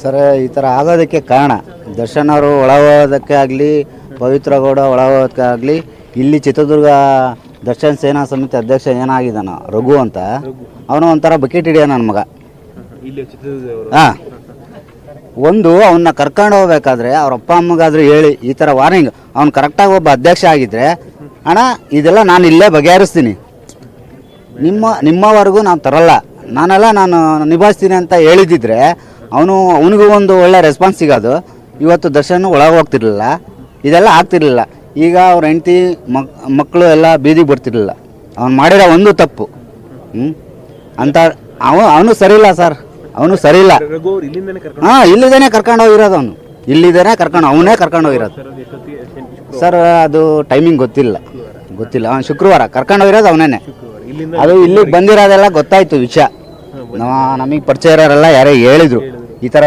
Sir ಈ ಥರ ಆಗೋದಕ್ಕೆ ಕಾರಣ ದರ್ಶನ್ ಅವರು ಒಳಗೋದಕ್ಕೆ ಆಗಲಿ, ಪವಿತ್ರ ಗೌಡ ಒಳಗೋದಕ್ಕೆ ಆಗಲಿ, ಇಲ್ಲಿ ಚಿತ್ರದುರ್ಗ ದರ್ಶನ್ ಸೇನಾ ಸಮಿತಿ ಅಧ್ಯಕ್ಷ ಏನಾಗಿದ್ದಾನ ರಘು ಅಂತ, ಅವನು ಒಂಥರ ಬಕೆಟ್ ಹಿಡಿಯ ನನ್ನ ಮಗ. ಹಾಂ, ಒಂದು ಅವನ್ನ ಕರ್ಕೊಂಡು ಹೋಗ್ಬೇಕಾದ್ರೆ ಅವ್ರ ಅಪ್ಪ ಅಮ್ಮಗಾದ್ರೂ ಹೇಳಿ ಈ ಥರ ವಾರ್ನಿಂಗ್, ಅವ್ನು ಕರೆಕ್ಟಾಗಿ ಒಬ್ಬ ಅಧ್ಯಕ್ಷ ಆಗಿದ್ದರೆ ಅಣ್ಣ ಇದೆಲ್ಲ ನಾನು ಇಲ್ಲೇ ಬಗೆಹರಿಸ್ತೀನಿ, ನಿಮ್ಮವರೆಗೂ ನಾನು ತರಲ್ಲ, ನಾನು ನಿಭಾಯಿಸ್ತೀನಿ ಅಂತ ಹೇಳಿದ್ದಿದ್ರೆ ಅವನಿಗೂ ಒಂದು ಒಳ್ಳೆ ರೆಸ್ಪಾನ್ಸ್ ಸಿಗೋದು. ಇವತ್ತು ದರ್ಶನ್ ಒಳಗೆ ಹೋಗ್ತಿರ್ಲಿಲ್ಲ, ಇದೆಲ್ಲ ಆಗ್ತಿರ್ಲಿಲ್ಲ. ಈಗ ಅವ್ರ ಹೆಂಡತಿ ಮಕ್ಕಳು ಎಲ್ಲ ಬೀದಿಗೆ ಬರ್ತಿರ್ಲಿಲ್ಲ. ಅವ್ನು ಮಾಡಿರೋ ಒಂದು ತಪ್ಪು ಅಂತ ಅವನು ಸರಿ ಇಲ್ಲ ಸರ್, ಅವನು ಸರಿ ಇಲ್ಲ. ಹಾಂ, ಇಲ್ಲಿದ್ದೇನೆ ಕರ್ಕೊಂಡು ಹೋಗಿರೋದು, ಅವನೇ ಕರ್ಕೊಂಡು ಹೋಗಿರೋದು ಸರ್. ಅದು ಟೈಮಿಂಗ್ ಗೊತ್ತಿಲ್ಲ. ಅವ್ನು ಶುಕ್ರವಾರ ಕರ್ಕೊಂಡು ಹೋಗಿರೋದು ಅವನೇ. ಅದು ಇಲ್ಲಿಗೆ ಬಂದಿರೋದೆಲ್ಲ ಗೊತ್ತಾಯ್ತು ವಿಷಯ, ನಮಗೆ ಪರಿಚಯ ಇರೋರೆಲ್ಲ ಯಾರೇ ಹೇಳಿದ್ರು ಈ ಥರ